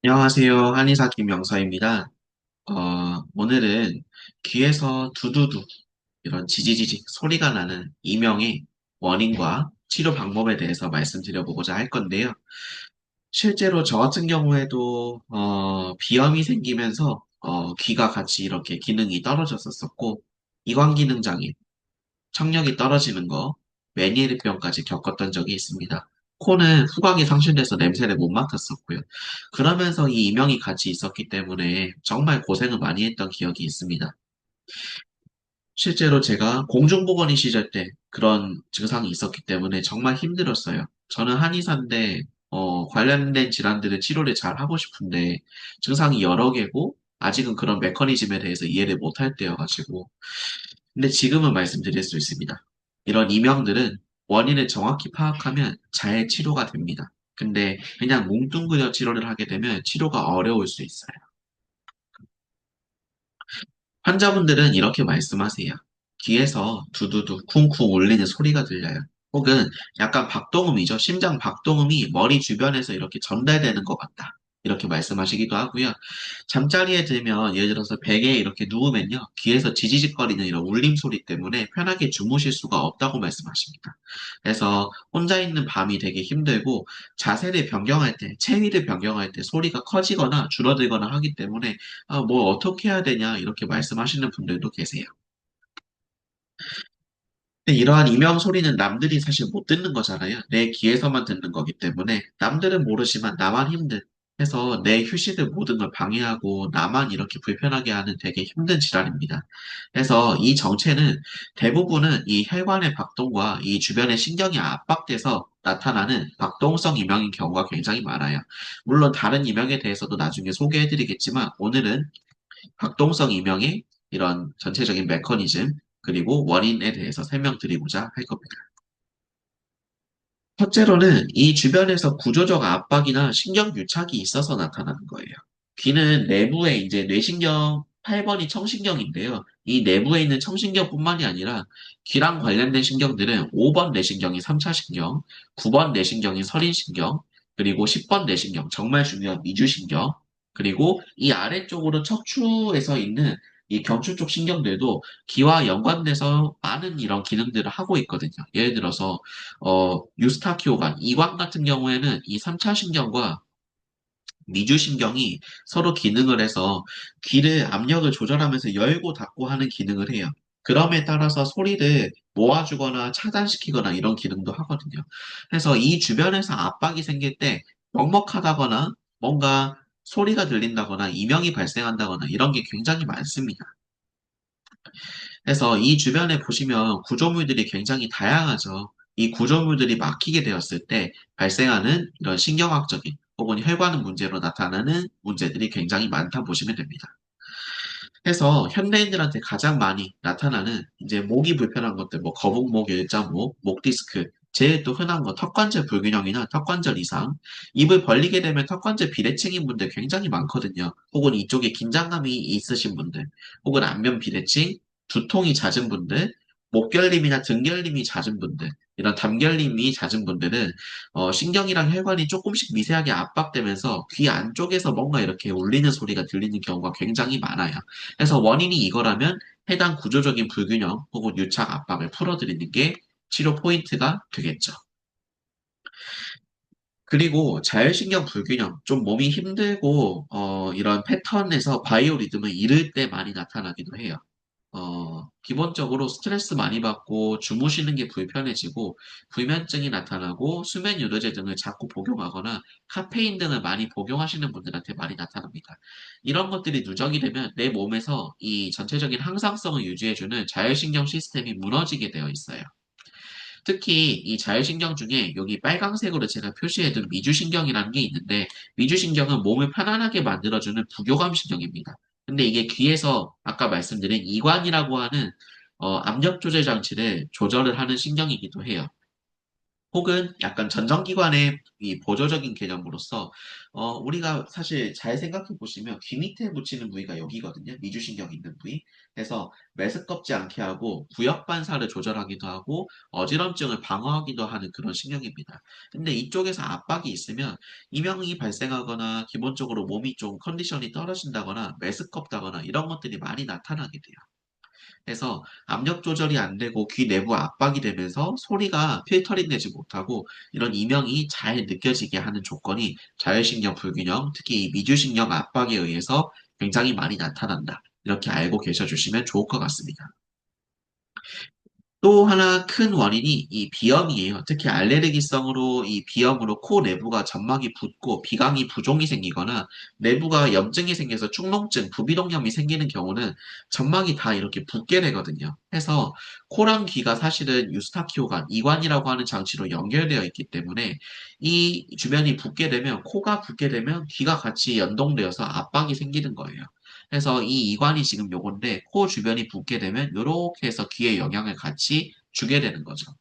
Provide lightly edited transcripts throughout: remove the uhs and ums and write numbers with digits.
안녕하세요. 한의사 김영서입니다. 오늘은 귀에서 두두두 이런 지지지직 소리가 나는 이명의 원인과 치료 방법에 대해서 말씀드려보고자 할 건데요. 실제로 저 같은 경우에도 비염이 생기면서 귀가 같이 이렇게 기능이 떨어졌었고 이관 기능 장애, 청력이 떨어지는 거, 메니에르병까지 겪었던 적이 있습니다. 코는 후광이 상실돼서 냄새를 못 맡았었고요. 그러면서 이 이명이 같이 있었기 때문에 정말 고생을 많이 했던 기억이 있습니다. 실제로 제가 공중보건의 시절 때 그런 증상이 있었기 때문에 정말 힘들었어요. 저는 한의사인데 관련된 질환들을 치료를 잘 하고 싶은데 증상이 여러 개고 아직은 그런 메커니즘에 대해서 이해를 못할 때여가지고 근데 지금은 말씀드릴 수 있습니다. 이런 이명들은 원인을 정확히 파악하면 잘 치료가 됩니다. 근데 그냥 뭉뚱그려 치료를 하게 되면 치료가 어려울 수 있어요. 환자분들은 이렇게 말씀하세요. 귀에서 두두두 쿵쿵 울리는 소리가 들려요. 혹은 약간 박동음이죠. 심장 박동음이 머리 주변에서 이렇게 전달되는 것 같다. 이렇게 말씀하시기도 하고요. 잠자리에 들면 예를 들어서 베개에 이렇게 누우면요. 귀에서 지지직거리는 이런 울림 소리 때문에 편하게 주무실 수가 없다고 말씀하십니다. 그래서 혼자 있는 밤이 되게 힘들고 자세를 변경할 때, 체위를 변경할 때 소리가 커지거나 줄어들거나 하기 때문에 뭘 어떻게 해야 되냐 이렇게 말씀하시는 분들도 계세요. 근데 이러한 이명 소리는 남들이 사실 못 듣는 거잖아요. 내 귀에서만 듣는 거기 때문에 남들은 모르지만 나만 힘든 해서 내 휴식을 모든 걸 방해하고 나만 이렇게 불편하게 하는 되게 힘든 질환입니다. 그래서 이 정체는 대부분은 이 혈관의 박동과 이 주변의 신경이 압박돼서 나타나는 박동성 이명인 경우가 굉장히 많아요. 물론 다른 이명에 대해서도 나중에 소개해드리겠지만 오늘은 박동성 이명의 이런 전체적인 메커니즘 그리고 원인에 대해서 설명드리고자 할 겁니다. 첫째로는 이 주변에서 구조적 압박이나 신경 유착이 있어서 나타나는 거예요. 귀는 내부에 이제 뇌신경 8번이 청신경인데요. 이 내부에 있는 청신경뿐만이 아니라 귀랑 관련된 신경들은 5번 뇌신경이 3차 신경, 9번 뇌신경이 설인신경, 그리고 10번 뇌신경, 정말 중요한 미주신경, 그리고 이 아래쪽으로 척추에서 있는 이 경추 쪽 신경들도 귀와 연관돼서 많은 이런 기능들을 하고 있거든요. 예를 들어서 유스타키오관, 이관 같은 경우에는 이 3차 신경과 미주신경이 서로 기능을 해서 귀를 압력을 조절하면서 열고 닫고 하는 기능을 해요. 그럼에 따라서 소리를 모아주거나 차단시키거나 이런 기능도 하거든요. 그래서 이 주변에서 압박이 생길 때 먹먹하다거나 뭔가 소리가 들린다거나 이명이 발생한다거나 이런 게 굉장히 많습니다. 그래서 이 주변에 보시면 구조물들이 굉장히 다양하죠. 이 구조물들이 막히게 되었을 때 발생하는 이런 신경학적인 혹은 혈관 문제로 나타나는 문제들이 굉장히 많다 보시면 됩니다. 그래서 현대인들한테 가장 많이 나타나는 이제 목이 불편한 것들, 뭐 거북목, 일자목, 목 디스크, 제일 또 흔한 거 턱관절 불균형이나 턱관절 이상, 입을 벌리게 되면 턱관절 비대칭인 분들 굉장히 많거든요. 혹은 이쪽에 긴장감이 있으신 분들, 혹은 안면 비대칭, 두통이 잦은 분들, 목결림이나 등결림이 잦은 분들, 이런 담결림이 잦은 분들은 신경이랑 혈관이 조금씩 미세하게 압박되면서 귀 안쪽에서 뭔가 이렇게 울리는 소리가 들리는 경우가 굉장히 많아요. 그래서 원인이 이거라면 해당 구조적인 불균형 혹은 유착 압박을 풀어드리는 게 치료 포인트가 되겠죠. 그리고 자율신경 불균형, 좀 몸이 힘들고 이런 패턴에서 바이오 리듬을 잃을 때 많이 나타나기도 해요. 기본적으로 스트레스 많이 받고 주무시는 게 불편해지고 불면증이 나타나고 수면 유도제 등을 자꾸 복용하거나 카페인 등을 많이 복용하시는 분들한테 많이 나타납니다. 이런 것들이 누적이 되면 내 몸에서 이 전체적인 항상성을 유지해주는 자율신경 시스템이 무너지게 되어 있어요. 특히 이 자율신경 중에 여기 빨강색으로 제가 표시해둔 미주신경이라는 게 있는데 미주신경은 몸을 편안하게 만들어주는 부교감 신경입니다. 근데 이게 귀에서 아까 말씀드린 이관이라고 하는 압력 조절 장치를 조절을 하는 신경이기도 해요. 혹은 약간 전정기관의 이 보조적인 개념으로서 우리가 사실 잘 생각해 보시면 귀 밑에 붙이는 부위가 여기거든요. 미주신경 있는 부위. 그래서 메스껍지 않게 하고 구역 반사를 조절하기도 하고 어지럼증을 방어하기도 하는 그런 신경입니다. 근데 이쪽에서 압박이 있으면 이명이 발생하거나 기본적으로 몸이 좀 컨디션이 떨어진다거나 메스껍다거나 이런 것들이 많이 나타나게 돼요. 그래서 압력 조절이 안 되고 귀 내부 압박이 되면서 소리가 필터링 되지 못하고 이런 이명이 잘 느껴지게 하는 조건이 자율신경 불균형, 특히 이 미주신경 압박에 의해서 굉장히 많이 나타난다. 이렇게 알고 계셔 주시면 좋을 것 같습니다. 또 하나 큰 원인이 이 비염이에요. 특히 알레르기성으로 이 비염으로 코 내부가 점막이 붓고 비강이 부종이 생기거나 내부가 염증이 생겨서 축농증, 부비동염이 생기는 경우는 점막이 다 이렇게 붓게 되거든요. 해서 코랑 귀가 사실은 유스타키오관, 이관이라고 하는 장치로 연결되어 있기 때문에 이 주변이 붓게 되면 코가 붓게 되면 귀가 같이 연동되어서 압박이 생기는 거예요. 그래서 이 이관이 지금 요건데 코 주변이 붓게 되면 요렇게 해서 귀에 영향을 같이 주게 되는 거죠.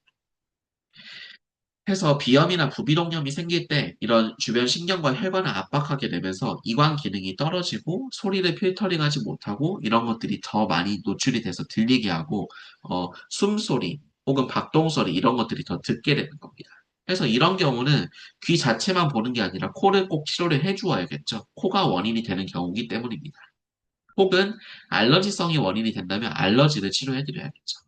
해서 비염이나 부비동염이 생길 때 이런 주변 신경과 혈관을 압박하게 되면서 이관 기능이 떨어지고 소리를 필터링하지 못하고 이런 것들이 더 많이 노출이 돼서 들리게 하고 숨소리 혹은 박동소리 이런 것들이 더 듣게 되는 겁니다. 그래서 이런 경우는 귀 자체만 보는 게 아니라 코를 꼭 치료를 해주어야겠죠. 코가 원인이 되는 경우이기 때문입니다. 혹은 알러지성이 원인이 된다면 알러지를 치료해 드려야겠죠.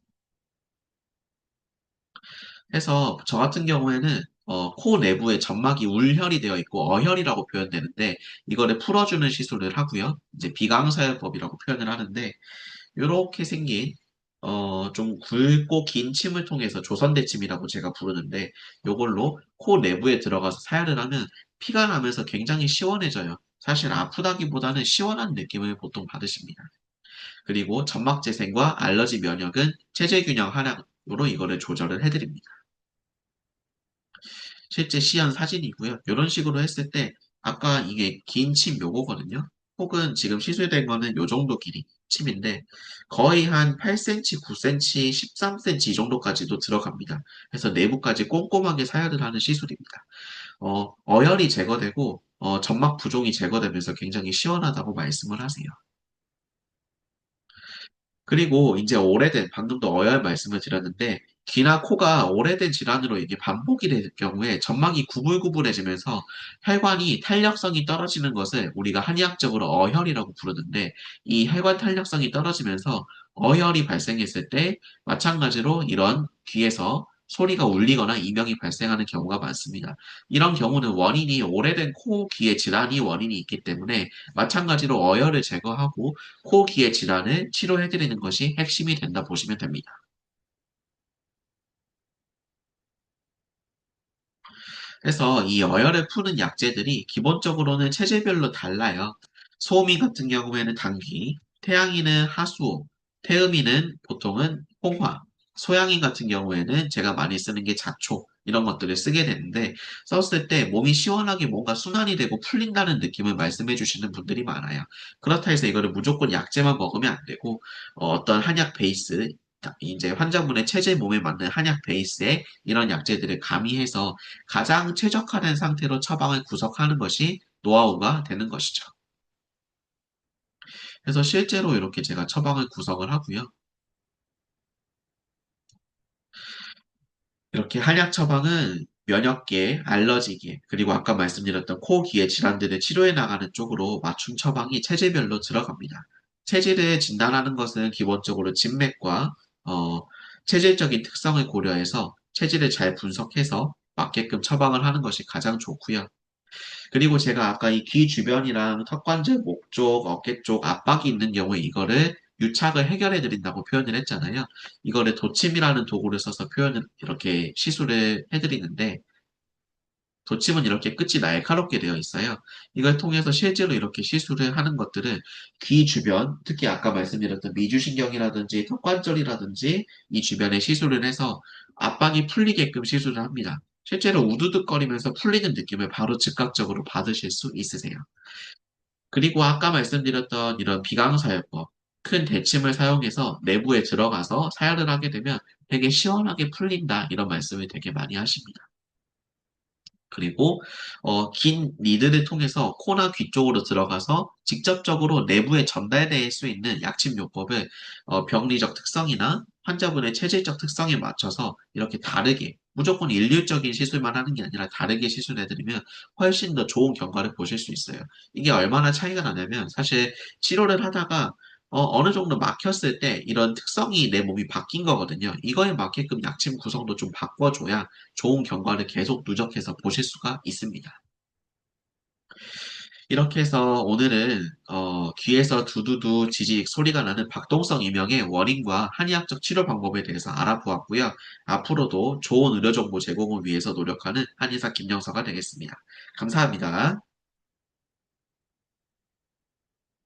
해서 저 같은 경우에는 코 내부에 점막이 울혈이 되어 있고 어혈이라고 표현되는데 이거를 풀어주는 시술을 하고요. 이제 비강사요법이라고 표현을 하는데 이렇게 생긴 좀 굵고 긴 침을 통해서 조선대침이라고 제가 부르는데 요걸로 코 내부에 들어가서 사혈을 하면 피가 나면서 굉장히 시원해져요. 사실 아프다기보다는 시원한 느낌을 보통 받으십니다. 그리고 점막 재생과 알러지 면역은 체질 균형 하락으로 이거를 조절을 해드립니다. 실제 시연 사진이고요. 이런 식으로 했을 때 아까 이게 긴 침 요거거든요. 혹은 지금 시술된 거는 요 정도 길이 침인데 거의 한 8cm, 9cm, 13cm 이 정도까지도 들어갑니다. 그래서 내부까지 꼼꼼하게 사혈을 하는 시술입니다. 어혈이 제거되고 점막 부종이 제거되면서 굉장히 시원하다고 말씀을 하세요. 그리고 이제 오래된, 방금도 어열 말씀을 드렸는데, 귀나 코가 오래된 질환으로 이게 반복이 될 경우에 점막이 구불구불해지면서 혈관이 탄력성이 떨어지는 것을 우리가 한의학적으로 어혈이라고 부르는데, 이 혈관 탄력성이 떨어지면서 어혈이 발생했을 때, 마찬가지로 이런 귀에서 소리가 울리거나 이명이 발생하는 경우가 많습니다. 이런 경우는 원인이 오래된 코, 귀의 질환이 원인이 있기 때문에 마찬가지로 어혈을 제거하고 코 귀의 질환을 치료해드리는 것이 핵심이 된다 보시면 됩니다. 그래서 이 어혈을 푸는 약재들이 기본적으로는 체질별로 달라요. 소음이 같은 경우에는 당귀, 태양이는 하수오, 태음이는 보통은 홍화, 소양이 같은 경우에는 제가 많이 쓰는 게 잡초, 이런 것들을 쓰게 되는데 썼을 때 몸이 시원하게 뭔가 순환이 되고 풀린다는 느낌을 말씀해 주시는 분들이 많아요. 그렇다 해서 이거를 무조건 약재만 먹으면 안 되고 어떤 한약 베이스, 이제 환자분의 체질 몸에 맞는 한약 베이스에 이런 약재들을 가미해서 가장 최적화된 상태로 처방을 구성하는 것이 노하우가 되는 것이죠. 그래서 실제로 이렇게 제가 처방을 구성을 하고요. 이렇게 한약 처방은 면역계, 알러지계, 그리고 아까 말씀드렸던 코, 귀의 질환들을 치료해 나가는 쪽으로 맞춤 처방이 체질별로 들어갑니다. 체질을 진단하는 것은 기본적으로 진맥과 어, 체질적인 특성을 고려해서 체질을 잘 분석해서 맞게끔 처방을 하는 것이 가장 좋고요. 그리고 제가 아까 이 귀 주변이랑 턱관절, 목 쪽, 어깨 쪽 압박이 있는 경우에 이거를 유착을 해결해 드린다고 표현을 했잖아요. 이거를 도침이라는 도구를 써서 표현을 이렇게 시술을 해드리는데 도침은 이렇게 끝이 날카롭게 되어 있어요. 이걸 통해서 실제로 이렇게 시술을 하는 것들은 귀 주변, 특히 아까 말씀드렸던 미주신경이라든지 턱관절이라든지 이 주변에 시술을 해서 압박이 풀리게끔 시술을 합니다. 실제로 우두둑거리면서 풀리는 느낌을 바로 즉각적으로 받으실 수 있으세요. 그리고 아까 말씀드렸던 이런 비강사혈법, 큰 대침을 사용해서 내부에 들어가서 사혈을 하게 되면 되게 시원하게 풀린다, 이런 말씀을 되게 많이 하십니다. 그리고 긴 니드를 통해서 코나 귀 쪽으로 들어가서 직접적으로 내부에 전달될 수 있는 약침요법을 병리적 특성이나 환자분의 체질적 특성에 맞춰서 이렇게 다르게 무조건 일률적인 시술만 하는 게 아니라 다르게 시술해드리면 훨씬 더 좋은 결과를 보실 수 있어요. 이게 얼마나 차이가 나냐면 사실 치료를 하다가 어느 정도 막혔을 때 이런 특성이 내 몸이 바뀐 거거든요. 이거에 맞게끔 약침 구성도 좀 바꿔줘야 좋은 결과를 계속 누적해서 보실 수가 있습니다. 이렇게 해서 오늘은 귀에서 두두두 지직 소리가 나는 박동성 이명의 원인과 한의학적 치료 방법에 대해서 알아보았고요. 앞으로도 좋은 의료 정보 제공을 위해서 노력하는 한의사 김영서가 되겠습니다. 감사합니다.